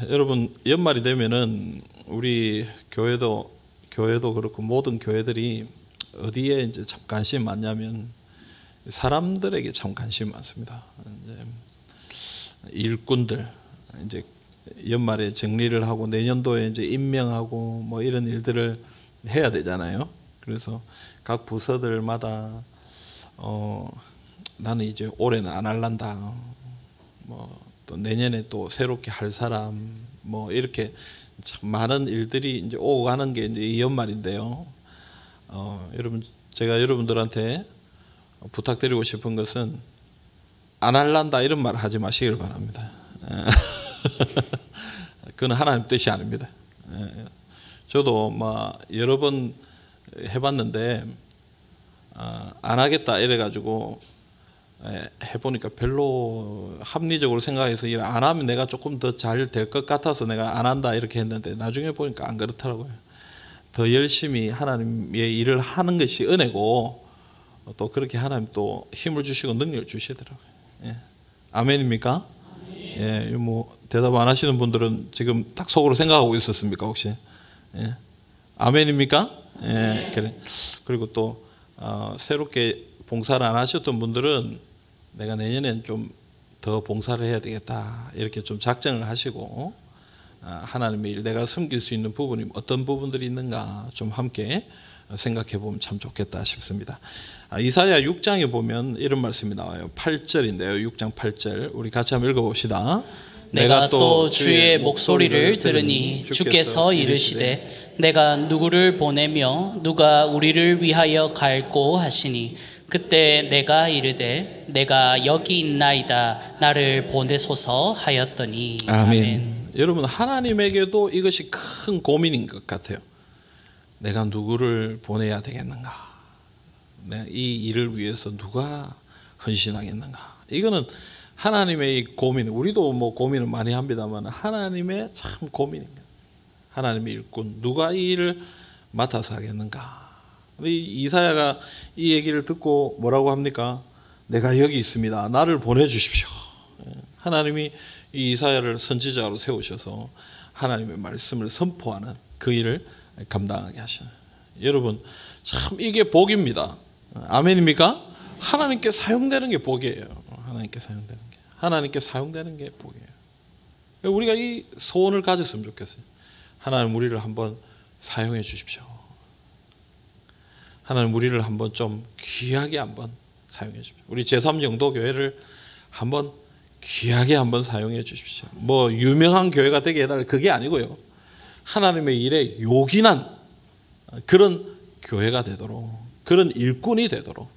여러분 연말이 되면은 우리 교회도 그렇고 모든 교회들이 어디에 이제 참 관심이 많냐면 사람들에게 참 관심이 많습니다. 이제 일꾼들 이제 연말에 정리를 하고 내년도에 이제 임명하고 뭐 이런 일들을 해야 되잖아요. 그래서 각 부서들마다 나는 이제 올해는 안 할란다. 뭐 또 내년에 또 새롭게 할 사람 뭐 이렇게 참 많은 일들이 이제 오고 가는 게 이제 이 연말인데요. 여러분 제가 여러분들한테 부탁드리고 싶은 것은 안 할란다 이런 말 하지 마시길 바랍니다. 그건 하나님 뜻이 아닙니다. 저도 막 여러 번 해봤는데 안 하겠다 이래가지고 해보니까 별로 합리적으로 생각해서 일 안 하면 내가 조금 더 잘 될 것 같아서 내가 안 한다 이렇게 했는데 나중에 보니까 안 그렇더라고요. 더 열심히 하나님의 일을 하는 것이 은혜고 또 그렇게 하나님 또 힘을 주시고 능력을 주시더라고요. 예. 아멘입니까? 예, 뭐 대답 안 하시는 분들은 지금 딱 속으로 생각하고 있었습니까 혹시? 예. 아멘입니까? 예. 그래. 그리고 또 새롭게 봉사를 안 하셨던 분들은 내가 내년엔 좀 더 봉사를 해야 되겠다 이렇게 좀 작정을 하시고 하나님의 일 내가 섬길 수 있는 부분이 어떤 부분들이 있는가 좀 함께 생각해 보면 참 좋겠다 싶습니다. 이사야 6장에 보면 이런 말씀이 나와요. 8절인데요. 6장 8절 우리 같이 한번 읽어봅시다. 내가 또 주의 목소리를 들으니 주께서 이르시되 내가 누구를 보내며 누가 우리를 위하여 갈꼬 하시니 그때 내가 이르되 내가 여기 있나이다 나를 보내소서 하였더니. 아멘. 여러분 하나님에게도 이것이 큰 고민인 것 같아요. 내가 누구를 보내야 되겠는가? 내가 이 일을 위해서 누가 헌신하겠는가? 이거는 하나님의 고민. 우리도 뭐 고민을 많이 합니다만 하나님의 참 고민입니다. 하나님의 일꾼 누가 이 일을 맡아서 하겠는가? 이사야가 이 얘기를 듣고 뭐라고 합니까? 내가 여기 있습니다. 나를 보내주십시오. 하나님이 이 이사야를 선지자로 세우셔서 하나님의 말씀을 선포하는 그 일을 감당하게 하시는. 여러분 참 이게 복입니다. 아멘입니까? 하나님께 사용되는 게 복이에요. 하나님께 사용되는 게 복이에요. 우리가 이 소원을 가졌으면 좋겠어요. 하나님 우리를 한번 사용해 주십시오. 하나님 우리를 한번 좀 귀하게 한번 사용해 주십시오. 우리 제3영도교회를 한번 귀하게 한번 사용해 주십시오. 뭐 유명한 교회가 되게 해달라 그게 아니고요. 하나님의 일에 요긴한 그런 교회가 되도록 그런 일꾼이 되도록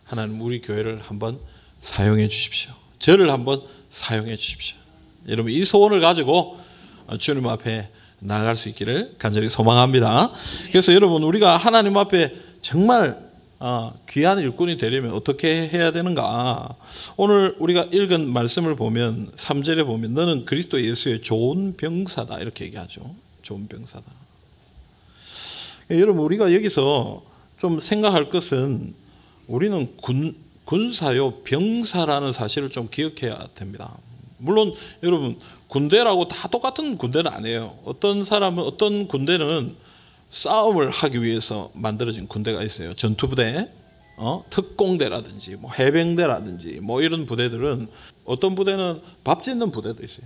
하나님 우리 교회를 한번 사용해 주십시오. 저를 한번 사용해 주십시오. 여러분 이 소원을 가지고 주님 앞에 나아갈 수 있기를 간절히 소망합니다. 그래서 여러분 우리가 하나님 앞에 정말 귀한 일꾼이 되려면 어떻게 해야 되는가? 오늘 우리가 읽은 말씀을 보면 3절에 보면 너는 그리스도 예수의 좋은 병사다 이렇게 얘기하죠. 좋은 병사다. 여러분 우리가 여기서 좀 생각할 것은 우리는 군사요 병사라는 사실을 좀 기억해야 됩니다. 물론 여러분 군대라고 다 똑같은 군대는 아니에요. 어떤 사람은 어떤 군대는 싸움을 하기 위해서 만들어진 군대가 있어요. 전투부대, 특공대라든지 뭐 해병대라든지 뭐 이런 부대들은 어떤 부대는 밥 짓는 부대도 있어요.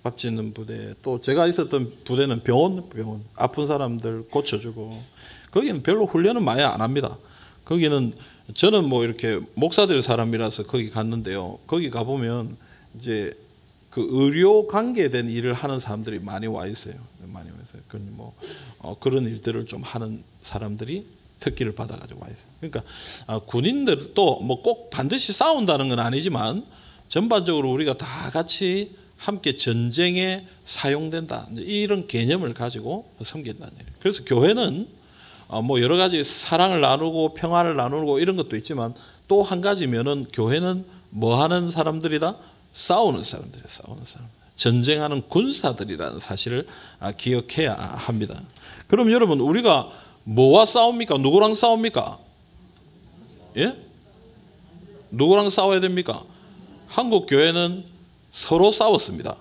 밥 짓는 부대. 또 제가 있었던 부대는 병원 아픈 사람들 고쳐주고 거기는 별로 훈련은 많이 안 합니다. 거기는 저는 뭐 이렇게 목사들 사람이라서 거기 갔는데요. 거기 가보면 이제 그 의료 관계된 일을 하는 사람들이 많이 와 있어요. 많이 와 있어요. 그런 일들을 좀 하는 사람들이 특기를 받아가지고 와 있어요. 그러니까 군인들도 뭐 꼭 반드시 싸운다는 건 아니지만 전반적으로 우리가 다 같이 함께 전쟁에 사용된다 이런 개념을 가지고 섬긴다는 얘기예요. 그래서 교회는 뭐 여러 가지 사랑을 나누고 평화를 나누고 이런 것도 있지만 또 한 가지면은 교회는 뭐 하는 사람들이다? 싸우는 사람들이에요. 싸우는 사람. 전쟁하는 군사들이라는 사실을 기억해야 합니다. 그럼 여러분 우리가 뭐와 싸웁니까? 누구랑 싸웁니까? 예? 누구랑 싸워야 됩니까? 한국 교회는 서로 싸웠습니다.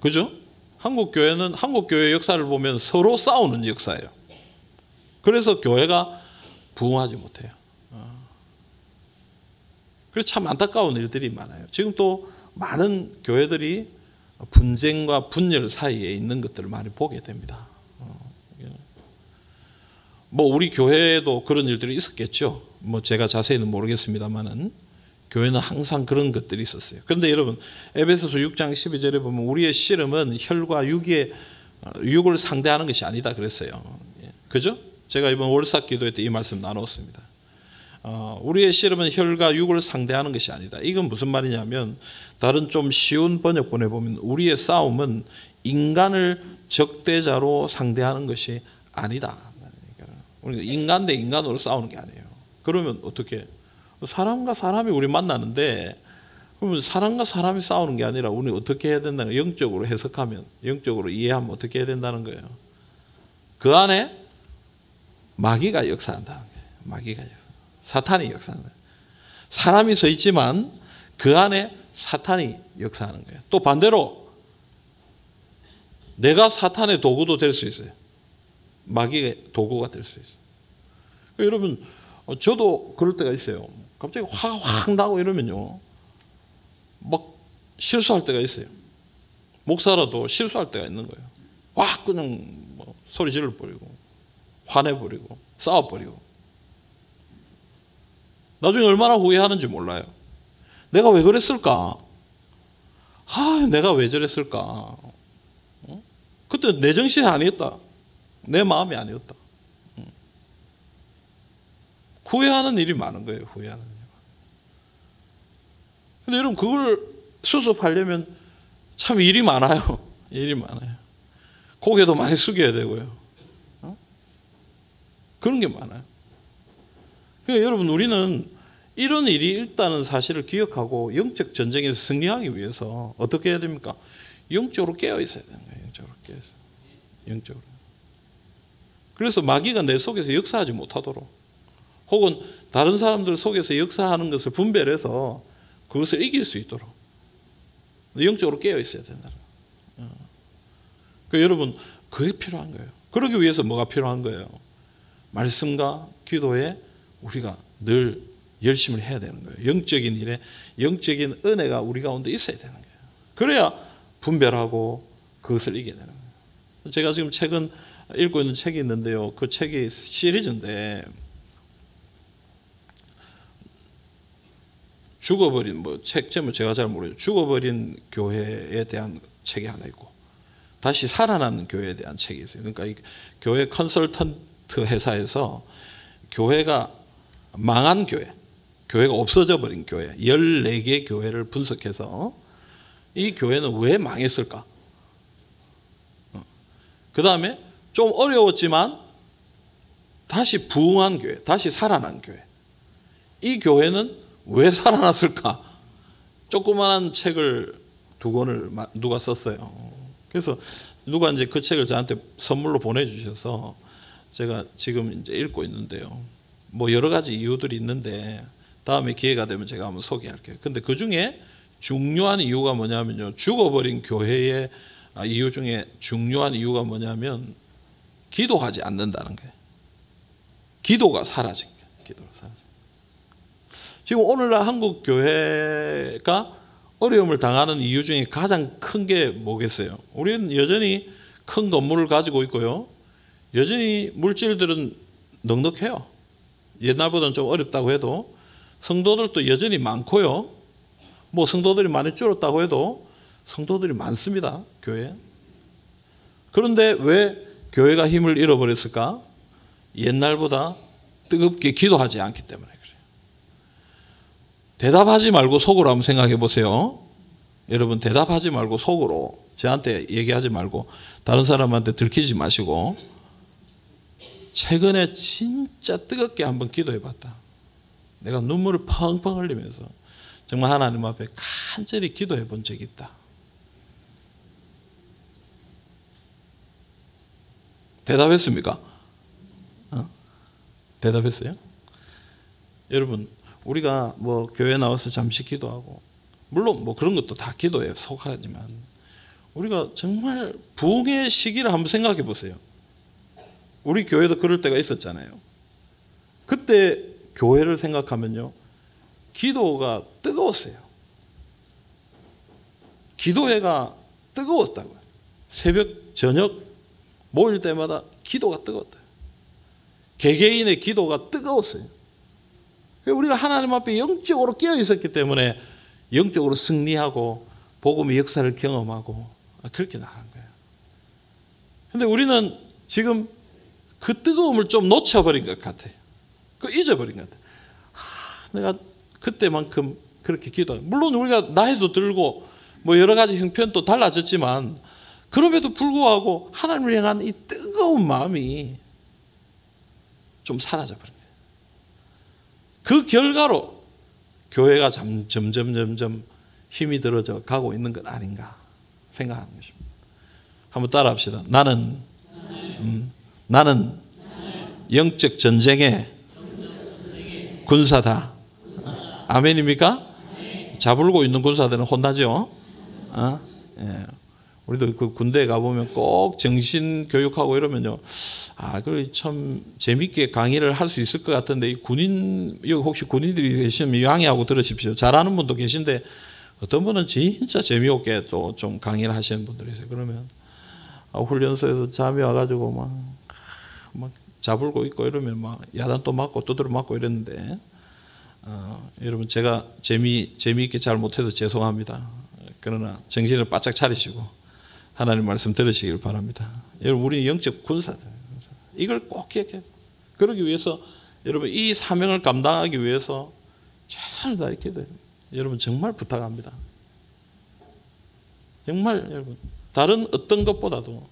그죠? 한국 교회 역사를 보면 서로 싸우는 역사예요. 그래서 교회가 부흥하지 못해요. 그래서 참 안타까운 일들이 많아요. 지금 또 많은 교회들이 분쟁과 분열 사이에 있는 것들을 많이 보게 됩니다. 뭐 우리 교회에도 그런 일들이 있었겠죠. 뭐 제가 자세히는 모르겠습니다만은 교회는 항상 그런 것들이 있었어요. 그런데 여러분 에베소서 6장 12절에 보면 우리의 씨름은 혈과 육을 상대하는 것이 아니다 그랬어요. 그죠? 제가 이번 월삭 기도회 때 이 말씀 나눴습니다. 우리의 씨름은 혈과 육을 상대하는 것이 아니다. 이건 무슨 말이냐면 다른 좀 쉬운 번역본에 보면 우리의 싸움은 인간을 적대자로 상대하는 것이 아니다. 우리가 인간 대 인간으로 싸우는 게 아니에요. 그러면 어떻게? 사람과 사람이 우리 만나는데 그러면 사람과 사람이 싸우는 게 아니라 우리는 어떻게 해야 된다는 거예요? 영적으로 해석하면, 영적으로 이해하면 어떻게 해야 된다는 거예요? 그 안에 마귀가 역사한다는 거예요. 마귀가 사탄이 역사한다. 사람이 서 있지만 그 안에 사탄이 역사하는 거예요. 또 반대로 내가 사탄의 도구도 될 수 있어요. 마귀의 도구가 될 수 있어요. 여러분 저도 그럴 때가 있어요. 갑자기 화가 확 나고 이러면요 막 실수할 때가 있어요. 목사라도 실수할 때가 있는 거예요. 확 그냥 뭐 소리 질러버리고 화내버리고 싸워버리고 나중에 얼마나 후회하는지 몰라요. 내가 왜 그랬을까? 내가 왜 저랬을까? 그때 내 정신이 아니었다. 내 마음이 아니었다. 후회하는 일이 많은 거예요. 후회하는 일. 근데 여러분 그걸 수습하려면 참 일이 많아요. 일이 많아요. 고개도 많이 숙여야 되고요. 그런 게 많아요. 그러니까 여러분 우리는 이런 일이 일단은 사실을 기억하고 영적 전쟁에서 승리하기 위해서 어떻게 해야 됩니까? 영적으로 깨어 있어야 되는 거예요. 영적으로 깨어 있어요. 영적으로. 그래서 마귀가 내 속에서 역사하지 못하도록 혹은 다른 사람들 속에서 역사하는 것을 분별해서 그것을 이길 수 있도록 영적으로 깨어 있어야 된다. 그러니까 여러분 그게 필요한 거예요. 그러기 위해서 뭐가 필요한 거예요? 말씀과 기도에 우리가 늘 열심을 해야 되는 거예요. 영적인 일에 영적인 은혜가 우리 가운데 있어야 되는 거예요. 그래야 분별하고 그것을 이겨내는 거예요. 제가 지금 최근 읽고 있는 책이 있는데요. 그 책이 시리즈인데 죽어버린 책 제목 제가 잘 모르죠. 죽어버린 교회에 대한 책이 하나 있고 다시 살아나는 교회에 대한 책이 있어요. 그러니까 이 교회 컨설턴트 회사에서 교회가 망한 교회가 없어져 버린 교회 14개 교회를 분석해서 이 교회는 왜 망했을까? 그 다음에 좀 어려웠지만 다시 부흥한 교회, 다시 살아난 교회. 이 교회는 왜 살아났을까? 조그마한 책을 2권을 누가 썼어요. 그래서 누가 이제 그 책을 저한테 선물로 보내주셔서 제가 지금 이제 읽고 있는데요. 뭐 여러 가지 이유들이 있는데 다음에 기회가 되면 제가 한번 소개할게요. 근데 그 중에 중요한 이유가 뭐냐면요. 죽어버린 교회의 이유 중에 중요한 이유가 뭐냐면 기도하지 않는다는 거예요. 기도가 사라진 거예요. 기도가 사라진 거예요. 지금 오늘날 한국 교회가 어려움을 당하는 이유 중에 가장 큰 게 뭐겠어요? 우리는 여전히 큰 건물을 가지고 있고요. 여전히 물질들은 넉넉해요. 옛날보다는 좀 어렵다고 해도 성도들도 여전히 많고요. 뭐 성도들이 많이 줄었다고 해도 성도들이 많습니다. 교회에. 그런데 왜 교회가 힘을 잃어버렸을까? 옛날보다 뜨겁게 기도하지 않기 때문에 그래요. 대답하지 말고 속으로 한번 생각해 보세요. 여러분 대답하지 말고 속으로 저한테 얘기하지 말고 다른 사람한테 들키지 마시고 최근에 진짜 뜨겁게 한번 기도해 봤다. 내가 눈물을 펑펑 흘리면서 정말 하나님 앞에 간절히 기도해 본 적이 있다. 대답했습니까? 대답했어요? 여러분 우리가 뭐 교회 나와서 잠시 기도하고 물론 뭐 그런 것도 다 기도에 속하지만 우리가 정말 부흥의 시기를 한번 생각해 보세요. 우리 교회도 그럴 때가 있었잖아요. 그때 교회를 생각하면요, 기도가 뜨거웠어요. 기도회가 뜨거웠다고요. 새벽, 저녁 모일 때마다 기도가 뜨거웠다. 개개인의 기도가 뜨거웠어요. 우리가 하나님 앞에 영적으로 깨어 있었기 때문에 영적으로 승리하고 복음의 역사를 경험하고 그렇게 나간 거예요. 그런데 우리는 지금 그 뜨거움을 좀 놓쳐버린 것 같아요. 그 잊어버린 것 같아요. 내가 그때만큼 그렇게 기도해요. 물론 우리가 나이도 들고 뭐 여러 가지 형편도 달라졌지만 그럼에도 불구하고 하나님을 향한 이 뜨거운 마음이 좀 사라져버린 거예요. 그 결과로 교회가 점점 힘이 들어져 가고 있는 것 아닌가 생각하는 것입니다. 한번 따라합시다. 나는 영적 전쟁의 군사다. 아멘입니까? 자불고 있는 군사들은 혼나죠. 예. 우리도 그 군대에 가보면 꼭 정신 교육하고 이러면요, 그 참 재밌게 강의를 할 수 있을 것 같은데, 이 군인, 여기 혹시 군인들이 계시면 양해하고 들으십시오. 잘하는 분도 계신데 어떤 분은 진짜 재미없게 또 좀 강의를 하시는 분들이 있어요. 그러면 훈련소에서 잠이 와가지고 막 자불고 있고 이러면 막 야단도 맞고 두드려 맞고 이랬는데, 여러분 제가 재미있게 잘 못해서 죄송합니다. 그러나 정신을 바짝 차리시고 하나님 말씀 들으시길 바랍니다. 여러분, 우리 영적 군사들, 이걸 꼭 기억해요. 그러기 위해서 여러분 이 사명을 감당하기 위해서 최선을 다해 기도해요. 여러분 정말 부탁합니다. 정말 여러분 다른 어떤 것보다도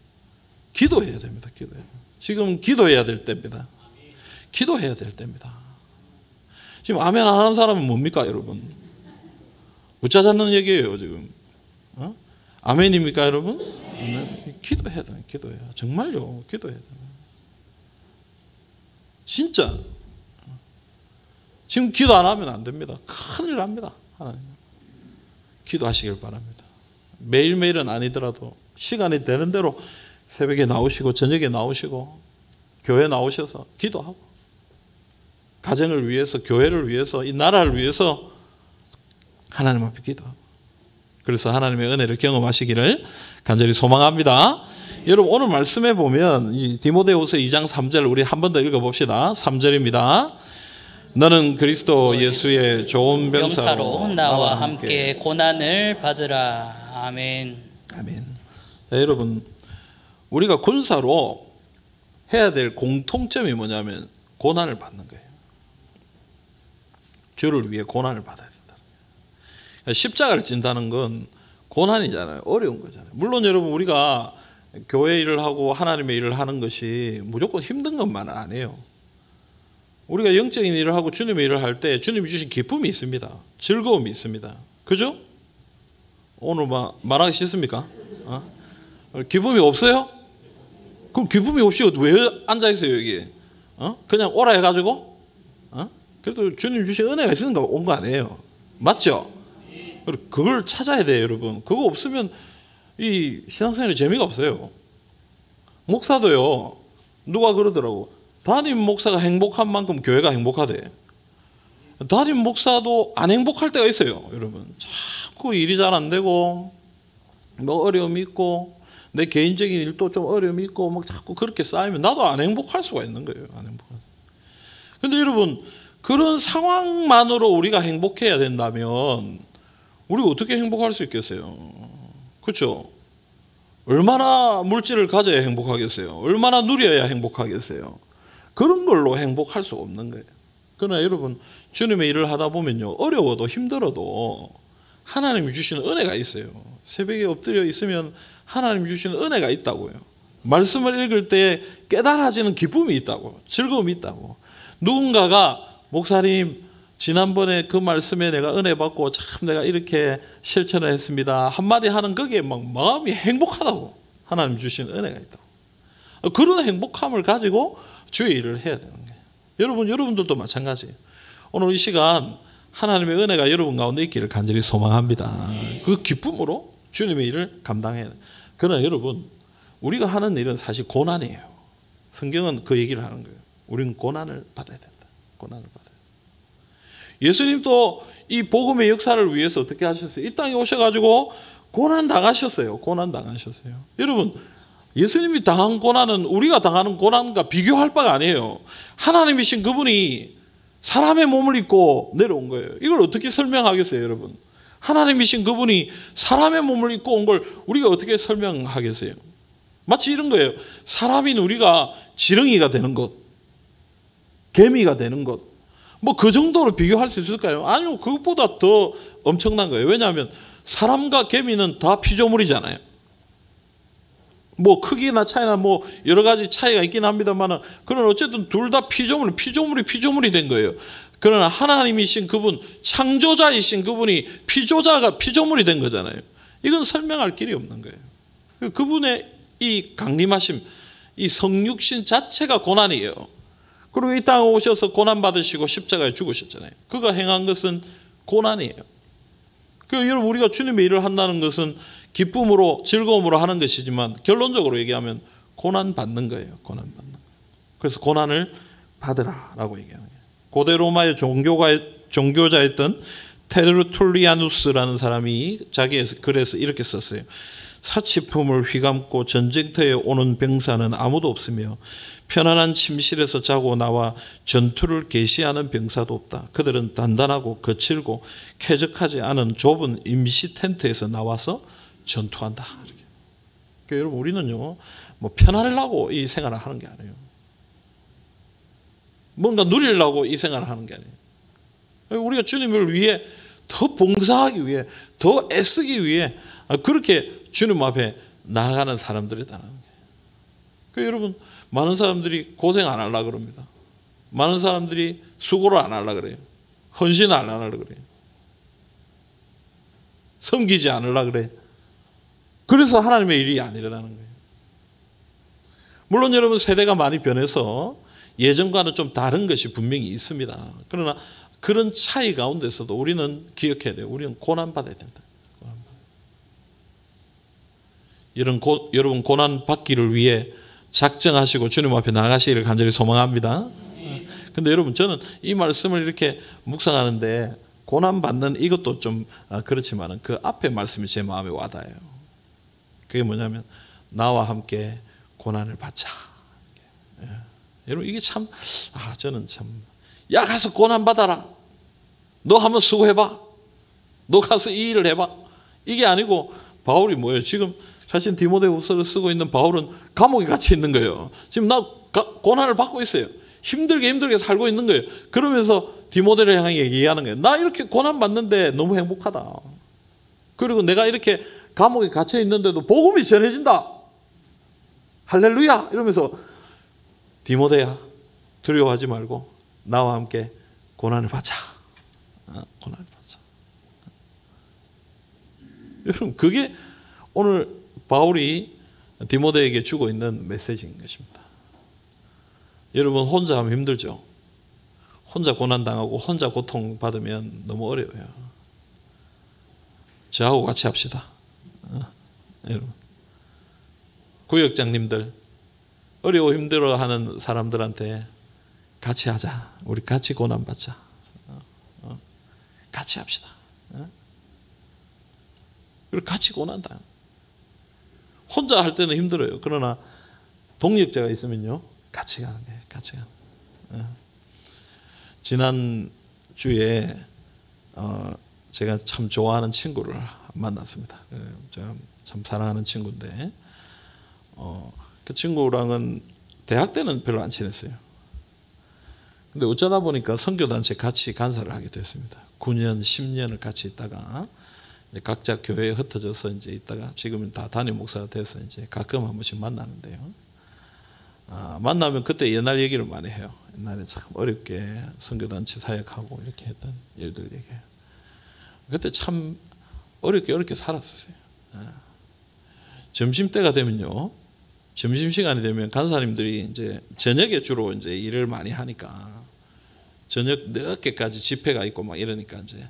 기도해야 됩니다. 기도해야 돼요. 지금 기도해야 될 때입니다. 기도해야 될 때입니다. 지금 아멘 안 하는 사람은 뭡니까, 여러분? 웃자 잡는 얘기예요, 지금. 아멘입니까, 여러분? 아멘. 기도해야 돼요. 기도해요. 정말요. 기도해야 돼요. 진짜. 지금 기도 안 하면 안 됩니다. 큰일 납니다. 하나님. 기도하시길 바랍니다. 매일매일은 아니더라도 시간이 되는 대로 새벽에 나오시고 저녁에 나오시고 교회 나오셔서 기도하고 가정을 위해서, 교회를 위해서, 이 나라를 위해서 하나님 앞에 기도하고, 그래서 하나님의 은혜를 경험하시기를 간절히 소망합니다. 여러분, 오늘 말씀에 보면 이 디모데후서 2장 3절 우리 한 번 더 읽어봅시다. 3절입니다. 너는 그리스도 예수의 좋은 병사로 나와 함께 고난을 받으라. 아멘. 아멘. 자, 여러분, 우리가 군사로 해야 될 공통점이 뭐냐면 고난을 받는 거예요. 주를 위해 고난을 받아야 된다. 그러니까 십자가를 진다는 건 고난이잖아요. 어려운 거잖아요. 물론 여러분, 우리가 교회 일을 하고 하나님의 일을 하는 것이 무조건 힘든 것만은 아니에요. 우리가 영적인 일을 하고 주님의 일을 할 때 주님이 주신 기쁨이 있습니다. 즐거움이 있습니다. 그죠? 오늘 말하기 싫습니까? 기쁨이 없어요? 그럼 기쁨이 없이 왜 앉아있어요, 여기? 그냥 오라 해가지고? 그래도 주님 주신 은혜가 있으니까 온 거 아니에요. 맞죠? 그걸 찾아야 돼요, 여러분. 그거 없으면 이 신앙생활에 재미가 없어요. 목사도요, 누가 그러더라고. 담임 목사가 행복한 만큼 교회가 행복하대. 담임 목사도 안 행복할 때가 있어요, 여러분. 자꾸 일이 잘 안 되고, 뭐 어려움이 있고, 내 개인적인 일도 좀 어려움이 있고, 막 자꾸 그렇게 쌓이면 나도 안 행복할 수가 있는 거예요. 안 행복할 수. 근데 여러분, 그런 상황만으로 우리가 행복해야 된다면 우리가 어떻게 행복할 수 있겠어요? 그렇죠? 얼마나 물질을 가져야 행복하겠어요? 얼마나 누려야 행복하겠어요? 그런 걸로 행복할 수 없는 거예요. 그러나 여러분, 주님의 일을 하다 보면요, 어려워도 힘들어도 하나님이 주시는 은혜가 있어요. 새벽에 엎드려 있으면 하나님이 주시는 은혜가 있다고요. 말씀을 읽을 때 깨달아지는 기쁨이 있다고, 즐거움이 있다고. 누군가가 목사님, 지난번에 그 말씀에 내가 은혜 받고 참 내가 이렇게 실천을 했습니다. 한마디 하는 거기에 막 마음이 행복하다고. 하나님 주신 은혜가 있다고. 그런 행복함을 가지고 주의 일을 해야 되는 거예요. 여러분들도 마찬가지예요. 오늘 이 시간 하나님의 은혜가 여러분 가운데 있기를 간절히 소망합니다. 그 기쁨으로 주님의 일을 감당해야 돼. 그러나 여러분, 우리가 하는 일은 사실 고난이에요. 성경은 그 얘기를 하는 거예요. 우리는 고난을 받아야 된다. 고난을 받아야 된다. 예수님도 이 복음의 역사를 위해서 어떻게 하셨어요? 이 땅에 오셔가지고 고난 당하셨어요. 고난 당하셨어요. 여러분, 예수님이 당한 고난은 우리가 당하는 고난과 비교할 바가 아니에요. 하나님이신 그분이 사람의 몸을 입고 내려온 거예요. 이걸 어떻게 설명하겠어요, 여러분? 하나님이신 그분이 사람의 몸을 입고 온 걸 우리가 어떻게 설명하겠어요? 마치 이런 거예요. 사람인 우리가 지렁이가 되는 것, 개미가 되는 것, 뭐 그 정도로 비교할 수 있을까요? 아니요, 그것보다 더 엄청난 거예요. 왜냐하면 사람과 개미는 다 피조물이잖아요. 뭐 크기나 차이나 뭐 여러 가지 차이가 있긴 합니다만은, 그러나 어쨌든 둘 다 피조물이 된 거예요. 그러나 하나님이신 그분, 창조자이신 그분이 피조물이 된 거잖아요. 이건 설명할 길이 없는 거예요. 그분의 이 강림하심, 이 성육신 자체가 고난이에요. 그리고 이 땅에 오셔서 고난 받으시고 십자가에 죽으셨잖아요. 그가 행한 것은 고난이에요. 여러분, 우리가 주님의 일을 한다는 것은 기쁨으로 즐거움으로 하는 것이지만 결론적으로 얘기하면 고난 받는 거예요. 고난 받는 거. 그래서 고난을 받으라라고 얘기하는 거예요. 고대 로마의 종교자였던 테르툴리아누스라는 사람이 자기의 글에서 이렇게 썼어요. 사치품을 휘감고 전쟁터에 오는 병사는 아무도 없으며 편안한 침실에서 자고 나와 전투를 개시하는 병사도 없다. 그들은 단단하고 거칠고 쾌적하지 않은 좁은 임시 텐트에서 나와서 전투한다. 이렇게. 그러니까 여러분, 우리는요, 뭐 편하려고 이 생활을 하는 게 아니에요. 뭔가 누리려고 이 생활을 하는 게 아니에요. 우리가 주님을 위해 더 봉사하기 위해, 더 애쓰기 위해 그렇게 주님 앞에 나아가는 사람들이라는 거예요. 그러니까 여러분, 많은 사람들이 고생 안 하려고 그럽니다. 많은 사람들이 수고를 안 하려고 그래요. 헌신 안 하려고 그래요. 섬기지 않으려고 그래요. 그래서 하나님의 일이 안 일어나는 거예요. 물론 여러분, 세대가 많이 변해서 예전과는 좀 다른 것이 분명히 있습니다. 그러나 그런 차이 가운데서도 우리는 기억해야 돼요. 우리는 고난받아야 된다. 여러분, 고난 받기를 위해 작정하시고 주님 앞에 나가시기를 간절히 소망합니다. 근데 여러분, 저는 이 말씀을 이렇게 묵상하는데 고난받는 이것도 좀 그렇지만 그 앞에 말씀이 제 마음에 와닿아요. 그게 뭐냐면 나와 함께 고난을 받자. 여러분, 이게 참, 저는 참, 야, 가서 고난 받아라. 너 한번 수고해봐. 너 가서 이 일을 해봐. 이게 아니고 바울이 뭐예요? 지금 사실 디모데후서를 쓰고 있는 바울은 감옥에 갇혀 있는 거예요. 지금 나 고난을 받고 있어요. 힘들게 살고 있는 거예요. 그러면서 디모데를 향해 얘기하는 거예요. 나 이렇게 고난 받는데 너무 행복하다. 그리고 내가 이렇게 감옥에 갇혀 있는데도 복음이 전해진다. 할렐루야! 이러면서 디모데야, 두려워하지 말고 나와 함께 고난을 받자. 고난을 받자. 여러분, 그게 오늘 바울이 디모데에게 주고 있는 메시지인 것입니다. 여러분, 혼자 하면 힘들죠. 혼자 고난당하고 혼자 고통받으면 너무 어려워요. 저하고 같이 합시다. 여러분, 구역장님들, 어려워 힘들어하는 사람들한테 같이 하자. 우리 같이 고난받자. 같이 합시다. 그리고 같이 고난다. 혼자 할 때는 힘들어요. 그러나 동력자가 있으면요, 같이 가는 거예요. 같이 가는 거예요. 지난 주에 제가 참 좋아하는 친구를 만났습니다. 제가 참 사랑하는 친구인데 그 친구랑은 대학 때는 별로 안 친했어요. 근데 어쩌다 보니까 선교단체 같이 간사를 하게 됐습니다. 9년, 10년을 같이 있다가 각자 교회에 흩어져서 이제 있다가 지금은 다 담임 목사가 돼서 이제 가끔 한 번씩 만나는데요. 만나면 그때 옛날 얘기를 많이 해요. 옛날에 참 어렵게 선교단체 사역하고 이렇게 했던 일들 얘기해요. 그때 참 어렵게 살았어요. 점심때가 되면요, 점심시간이 되면 간사님들이 이제 저녁에 주로 이제 일을 많이 하니까 저녁 늦게까지 집회가 있고 막 이러니까 이제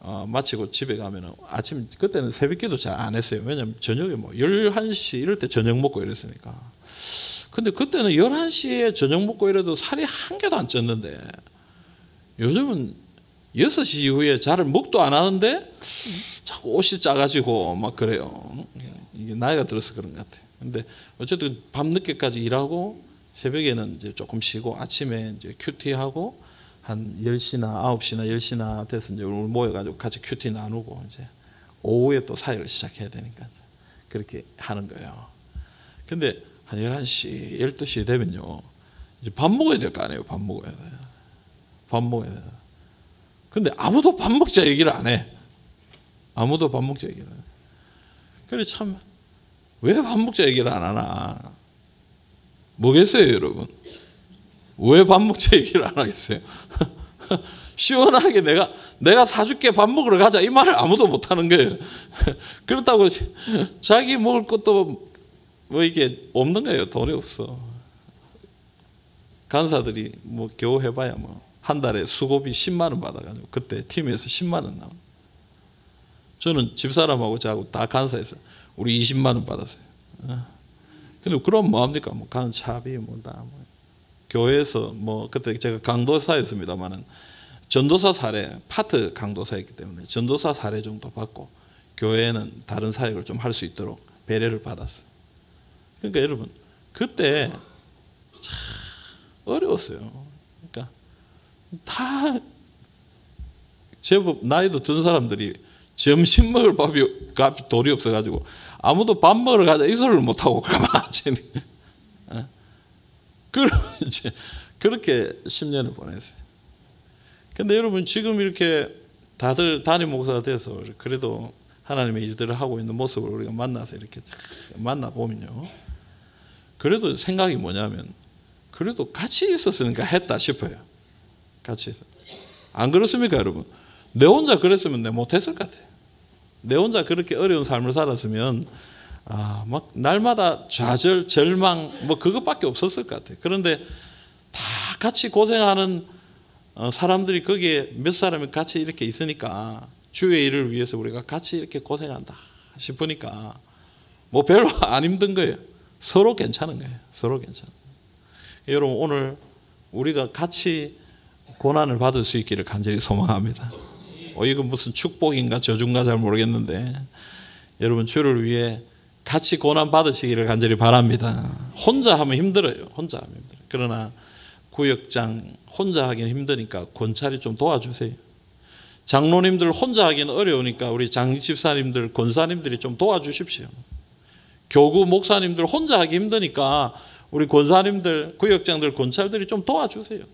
마치고 집에 가면은 아침 그때는 새벽기도 잘 안 했어요. 왜냐면 저녁에 뭐 11시 이럴 때 저녁 먹고 이랬으니까. 근데 그때는 11시에 저녁 먹고 이래도 살이 한 개도 안 쪘는데 요즘은 6시 이후에 잘 먹도 안 하는데 자꾸 옷이 작아지고 막 그래요. 이게 나이가 들어서 그런 것 같아요. 근데 어쨌든 밤늦게까지 일하고 새벽에는 이제 조금 쉬고 아침에 이제 큐티하고 한 10시나 9시나 10시나 돼서 이제 모여가지고 같이 큐티 나누고 이제 오후에 또 사역을 시작해야 되니까 그렇게 하는 거예요. 근데 한 11시, 12시 되면요. 이제 밥 먹어야 될 거 아니에요. 밥 먹어야 돼요. 밥 먹어야 돼요. 근데 아무도 밥 먹자 얘기를 안 해. 아무도 밥 먹자 얘기를 안 해. 그래 참 왜 밥 먹자 얘기를 안 하나. 뭐겠어요 여러분. 왜 밥 먹자 얘기를 안 하겠어요. 시원하게 내가 사줄게 밥 먹으러 가자 이 말을 아무도 못 하는 거예요. 그렇다고 자기 먹을 것도 뭐 이게 없는 거예요. 돈이 없어. 간사들이 뭐 겨우 해봐야 뭐 한 달에 수고비 10만 원 받아가지고 그때 팀에서 10만 원 나와. 저는 집사람하고 저하고 다 간사해서 우리 20만 원 받았어요. 근데 그럼 뭐 합니까? 뭐 간차비 뭐다 뭐. 교회에서 뭐 그때 제가 강도사였습니다만은 전도사 사례 파트 강도사였기 때문에 전도사 사례 정도 받고 교회에는 다른 사역을 좀 할 수 있도록 배려를 받았어요. 그러니까 여러분 그때 참 어려웠어요. 그러니까 다 제법 나이도 든 사람들이 점심 먹을 값이 돈이 없어가지고 아무도 밥 먹으러 가자 이 소리를 못하고 가만히 이제 그렇게 10년을 보냈어요. 근데 여러분 지금 이렇게 다들 담임 목사가 돼서 그래도 하나님의 일들을 하고 있는 모습을 우리가 만나서 이렇게 만나보면요. 그래도 생각이 뭐냐면 그래도 같이 있었으니까 했다 싶어요. 같이 있었다. 안 그렇습니까 여러분? 내 혼자 그랬으면 내가 못했을 것 같아요. 내 혼자 그렇게 어려운 삶을 살았으면 막 날마다 좌절, 절망 뭐 그것밖에 없었을 것 같아요. 그런데 다 같이 고생하는 사람들이 거기에 몇 사람이 같이 이렇게 있으니까 주의 일을 위해서 우리가 같이 이렇게 고생한다 싶으니까 뭐 별로 안 힘든 거예요. 서로 괜찮은 거예요. 서로 괜찮은 거예요. 여러분 오늘 우리가 같이 고난을 받을 수 있기를 간절히 소망합니다. 이건 무슨 축복인가 저주인가 잘 모르겠는데 여러분 주를 위해 같이 고난 받으시기를 간절히 바랍니다. 혼자 하면 힘들어요. 혼자 하면 힘들어요. 그러나 구역장 혼자 하기는 힘드니까 권찰이 좀 도와주세요. 장로님들 혼자 하기는 어려우니까 우리 장집사님들, 권사님들이 좀 도와주십시오. 교구 목사님들 혼자 하기 힘드니까 우리 권사님들, 구역장들, 권찰들이 좀 도와주세요.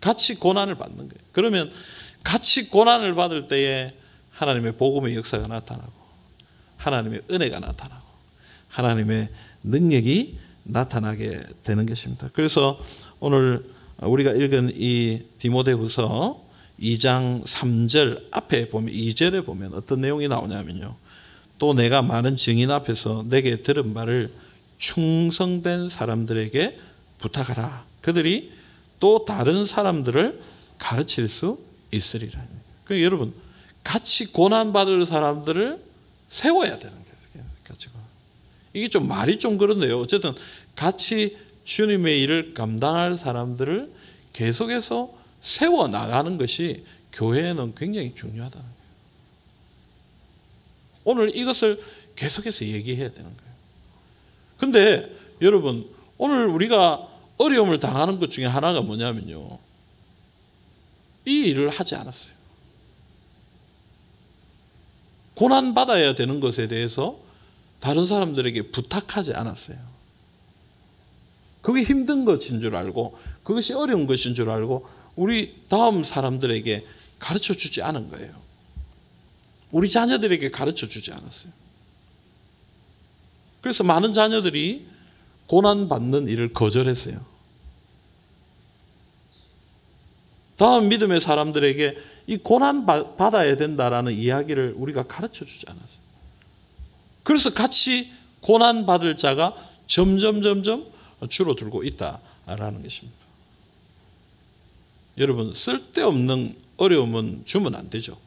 같이 고난을 받는 거예요. 그러면 같이 고난을 받을 때에 하나님의 복음의 역사가 나타나고 하나님의 은혜가 나타나고 하나님의 능력이 나타나게 되는 것입니다. 그래서 오늘 우리가 읽은 이 디모데후서 2장 3절 앞에 보면 2절에 보면 어떤 내용이 나오냐면요. 또 내가 많은 증인 앞에서 내게 들은 말을 충성된 사람들에게 부탁하라. 그들이 또 다른 사람들을 가르칠 수 있으리라. 그러니까 여러분 같이 고난받을 사람들을 세워야 되는 거예요. 이게 좀 말이 좀 그런데요. 어쨌든 같이 주님의 일을 감당할 사람들을 계속해서 세워나가는 것이 교회에는 굉장히 중요하다는 거예요. 오늘 이것을 계속해서 얘기해야 되는 거예요. 근데 여러분 오늘 우리가 어려움을 당하는 것 중에 하나가 뭐냐면요. 이 일을 하지 않았어요. 고난받아야 되는 것에 대해서 다른 사람들에게 부탁하지 않았어요. 그게 힘든 것인 줄 알고 그것이 어려운 것인 줄 알고 우리 다음 사람들에게 가르쳐 주지 않은 거예요. 우리 자녀들에게 가르쳐 주지 않았어요. 그래서 많은 자녀들이 고난받는 일을 거절했어요. 다음 믿음의 사람들에게 이 고난 받아야 된다라는 이야기를 우리가 가르쳐 주지 않았어요. 그래서 같이 고난 받을 자가 점점 줄어들고 있다라는 것입니다. 여러분 쓸데없는 어려움은 주면 안 되죠.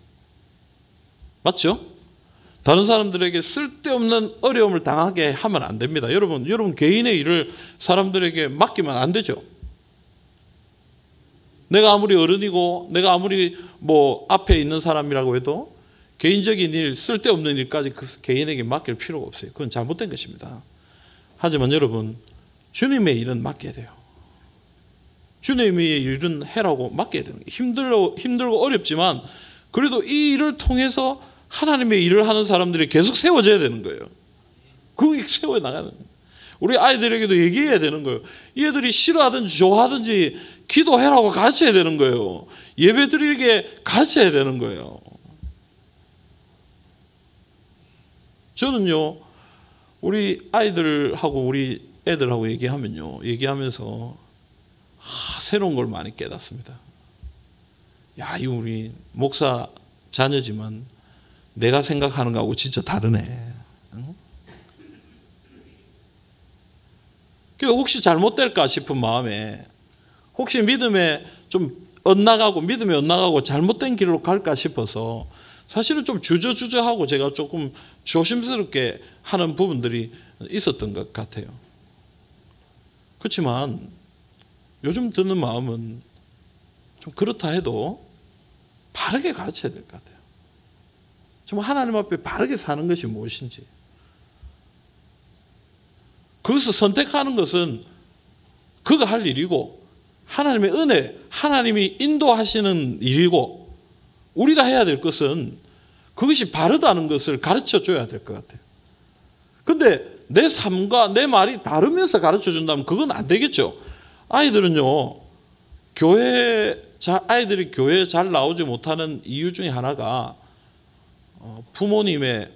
맞죠? 다른 사람들에게 쓸데없는 어려움을 당하게 하면 안 됩니다. 여러분 개인의 일을 사람들에게 맡기면 안 되죠. 내가 아무리 어른이고 내가 아무리 뭐 앞에 있는 사람이라고 해도 개인적인 일, 쓸데없는 일까지 그 개인에게 맡길 필요가 없어요. 그건 잘못된 것입니다. 하지만 여러분, 주님의 일은 맡겨야 돼요. 주님의 일은 해라고 맡겨야 되는 거예요. 힘들고 어렵지만 그래도 이 일을 통해서 하나님의 일을 하는 사람들이 계속 세워져야 되는 거예요. 그게 세워 나가는 거예요. 우리 아이들에게도 얘기해야 되는 거예요. 얘들이 싫어하든지 좋아하든지 기도해라고 가르쳐야 되는 거예요. 예배드리게 가르쳐야 되는 거예요. 저는요, 우리 아이들하고 우리 애들하고 얘기하면서 새로운 걸 많이 깨닫습니다. 야, 이 우리 목사 자녀지만 내가 생각하는 거하고 진짜 다르네. 응? 혹시 잘못될까 싶은 마음에, 혹시 믿음에 엇나가고 잘못된 길로 갈까 싶어서 사실은 좀 주저하고 제가 조금 조심스럽게 하는 부분들이 있었던 것 같아요. 그렇지만 요즘 드는 마음은 좀 그렇다 해도 바르게 가르쳐야 될 것 같아요. 정말 하나님 앞에 바르게 사는 것이 무엇인지. 거기서 선택하는 것은 그가 할 일이고 하나님의 은혜, 하나님이 인도하시는 일이고 우리가 해야 될 것은 그것이 바르다는 것을 가르쳐 줘야 될 것 같아요. 근데 내 삶과 내 말이 다르면서 가르쳐 준다면 그건 안 되겠죠. 아이들은요, 아이들이 교회에 잘 나오지 못하는 이유 중에 하나가 부모님의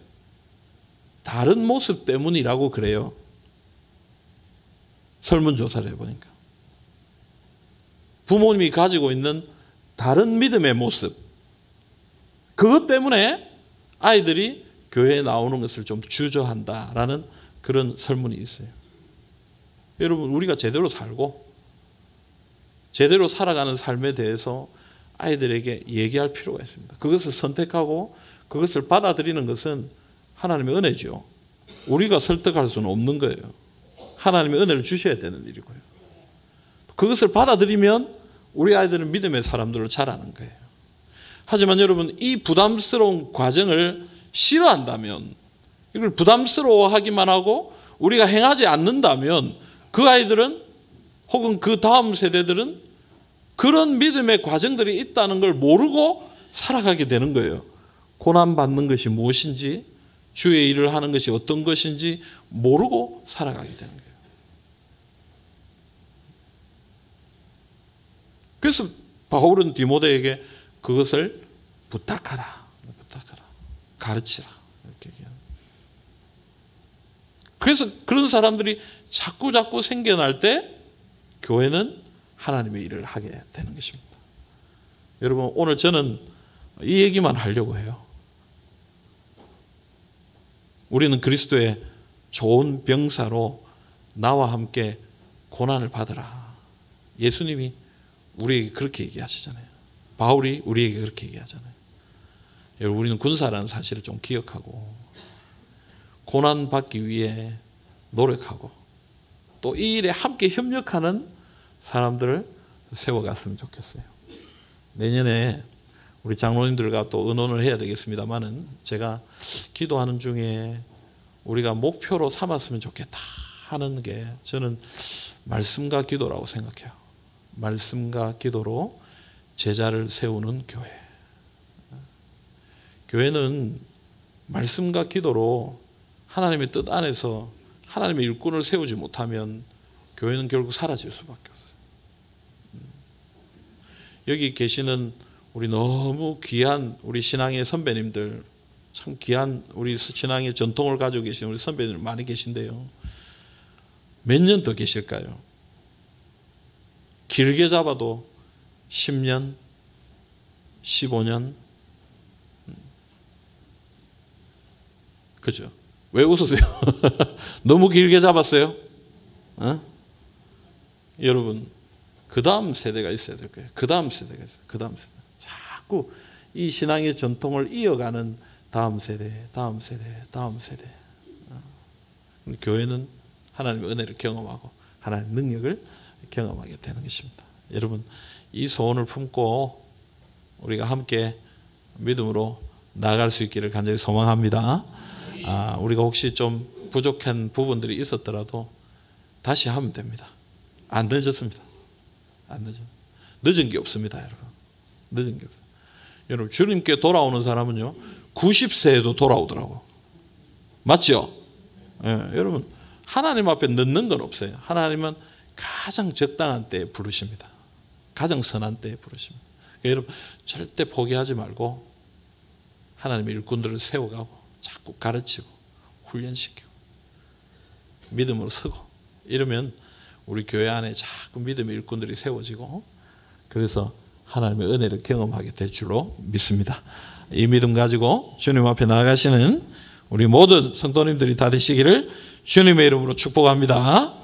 다른 모습 때문이라고 그래요. 설문조사를 해보니까. 부모님이 가지고 있는 다른 믿음의 모습. 그것 때문에 아이들이 교회에 나오는 것을 좀 주저한다라는 그런 설문이 있어요. 여러분, 우리가 제대로 살고 제대로 살아가는 삶에 대해서 아이들에게 얘기할 필요가 있습니다. 그것을 선택하고 그것을 받아들이는 것은 하나님의 은혜죠. 우리가 설득할 수는 없는 거예요. 하나님의 은혜를 주셔야 되는 일이고요. 그것을 받아들이면 우리 아이들은 믿음의 사람들로 자라는 거예요. 하지만 여러분, 이 부담스러운 과정을 싫어한다면, 이걸 부담스러워하기만 하고 우리가 행하지 않는다면 그 아이들은 혹은 그 다음 세대들은 그런 믿음의 과정들이 있다는 걸 모르고 살아가게 되는 거예요. 고난받는 것이 무엇인지, 주의 일을 하는 것이 어떤 것인지 모르고 살아가게 되는 거예요. 그래서 바울은 디모데에게 그것을 부탁하라. 가르치라. 이렇게 얘기합니다. 그래서 그런 사람들이 자꾸 생겨날 때 교회는 하나님의 일을 하게 되는 것입니다. 여러분, 오늘 저는 이 얘기만 하려고 해요. 우리는 그리스도의 좋은 병사로 나와 함께 고난을 받으라. 예수님이 우리에게 그렇게 얘기하시잖아요. 바울이 우리에게 그렇게 얘기하잖아요. 여러분, 우리는 군사라는 사실을 좀 기억하고 고난 받기 위해 노력하고 또 이 일에 함께 협력하는 사람들을 세워갔으면 좋겠어요. 내년에 우리 장로님들과 또 의논을 해야 되겠습니다만은 제가 기도하는 중에 우리가 목표로 삼았으면 좋겠다 하는 게 저는 말씀과 기도라고 생각해요. 말씀과 기도로 제자를 세우는 교회. 교회는 말씀과 기도로 하나님의 뜻 안에서 하나님의 일꾼을 세우지 못하면 교회는 결국 사라질 수밖에 없어요. 여기 계시는 우리 너무 귀한 우리 신앙의 선배님들, 참 귀한 우리 신앙의 전통을 가지고 계신 우리 선배님들 많이 계신데요. 몇 년 더 계실까요? 길게 잡아도 10년, 15년. 그죠? 왜 웃으세요? 너무 길게 잡았어요? 여러분, 그 다음 세대가 있어야 될 거예요. 그 다음 세대가 있어요. 그 다음 세대. 자꾸 이 신앙의 전통을 이어가는 다음 세대, 다음 세대, 다음 세대. 우리 교회는 하나님의 은혜를 경험하고 하나님의 능력을 경험하게 되는 것입니다. 여러분, 이 소원을 품고 우리가 함께 믿음으로 나아갈 수 있기를 간절히 소망합니다. 우리가 혹시 좀 부족한 부분들이 있었더라도 다시 하면 됩니다. 안 늦었습니다. 안 늦은 게 없습니다, 여러분. 늦은 게 없어요. 여러분, 주님께 돌아오는 사람은요 90세에도 돌아오더라고. 맞죠? 예, 여러분, 하나님 앞에 늦는 건 없어요. 하나님은 가장 적당한 때에 부르십니다. 가장 선한 때에 부르십니다. 그러니까 여러분, 절대 포기하지 말고 하나님의 일꾼들을 세워가고 자꾸 가르치고 훈련시키고 믿음으로 서고 이러면 우리 교회 안에 자꾸 믿음의 일꾼들이 세워지고 그래서 하나님의 은혜를 경험하게 될 줄로 믿습니다. 이 믿음 가지고 주님 앞에 나아가시는 우리 모든 성도님들이 다 되시기를 주님의 이름으로 축복합니다.